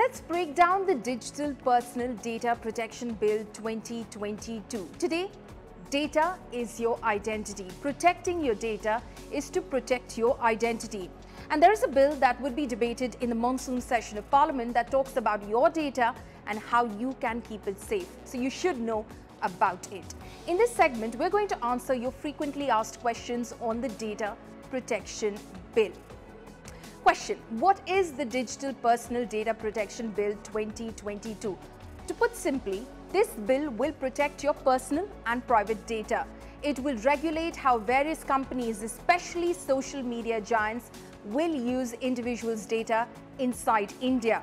Let's break down the Digital Personal Data Protection Bill 2022. Today, data is your identity. Protecting your data is to protect your identity. And there is a bill that would be debated in the monsoon session of Parliament that talks about your data and how you can keep it safe. So you should know about it. In this segment, we're going to answer your frequently asked questions on the Data Protection Bill. Question: what is the Digital Personal Data Protection Bill 2022? To put simply, this bill will protect your personal and private data. It will regulate how various companies, especially social media giants, will use individuals' data inside India.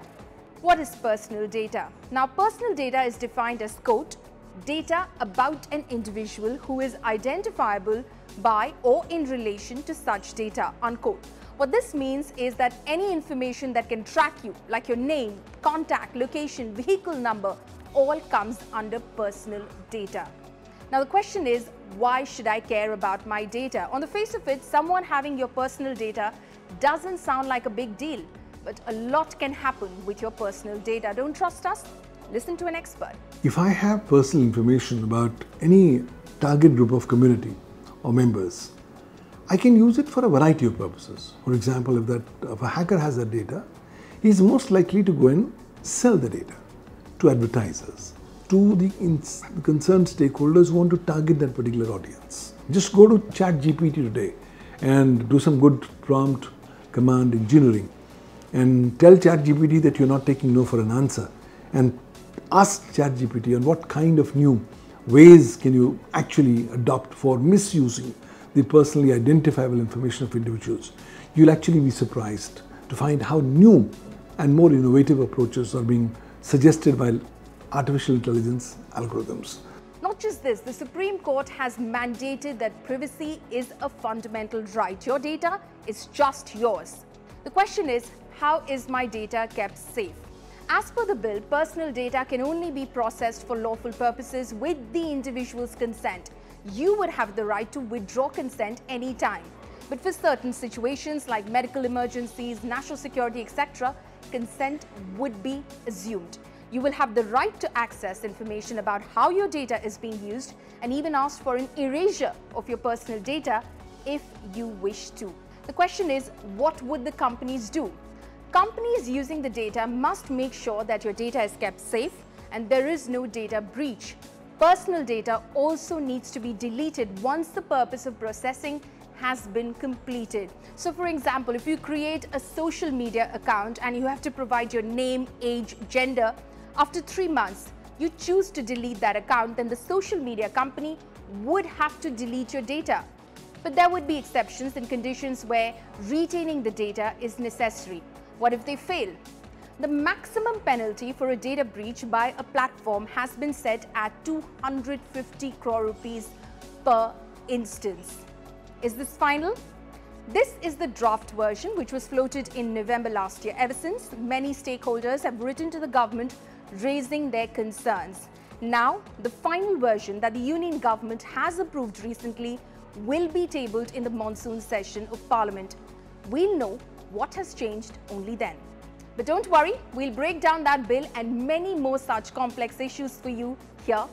What is personal data? Now, personal data is defined as, quote, data about an individual who is identifiable by or in relation to such data, unquote. What this means is that any information that can track you, like your name, contact, location, vehicle number, all comes under personal data. Now the question is, why should I care about my data? On the face of it, someone having your personal data doesn't sound like a big deal, but a lot can happen with your personal data. Don't trust us? Listen to an expert. If I have personal information about any target group of community or members, I can use it for a variety of purposes. For example, if a hacker has that data, he is most likely to go and sell the data to advertisers, to the concerned stakeholders who want to target that particular audience. Just go to ChatGPT today and do some good prompt command engineering and tell ChatGPT that you're not taking no for an answer, and ask ChatGPT on what kind of new ways can you actually adopt for misusing the personally identifiable information of individuals. You'll actually be surprised to find how new and more innovative approaches are being suggested by artificial intelligence algorithms. Not just this, the Supreme Court has mandated that privacy is a fundamental right. Your data is just yours. The question is, how is my data kept safe? As per the bill, personal data can only be processed for lawful purposes with the individual's consent. You would have the right to withdraw consent anytime. But for certain situations like medical emergencies, national security, etc., consent would be assumed. You will have the right to access information about how your data is being used and even ask for an erasure of your personal data if you wish to. The question is, what would the companies do? Companies using the data must make sure that your data is kept safe and there is no data breach. Personal data also needs to be deleted once the purpose of processing has been completed. So for example, if you create a social media account and you have to provide your name, age, gender, after 3 months, you choose to delete that account, then the social media company would have to delete your data. But there would be exceptions in conditions where retaining the data is necessary. What if they fail? The maximum penalty for a data breach by a platform has been set at 250 crore rupees per instance. Is this final? This is the draft version which was floated in November last year. Ever since, many stakeholders have written to the government raising their concerns. Now, the final version that the Union government has approved recently will be tabled in the monsoon session of Parliament. We'll know what has changed only then. But don't worry, we'll break down that bill and many more such complex issues for you here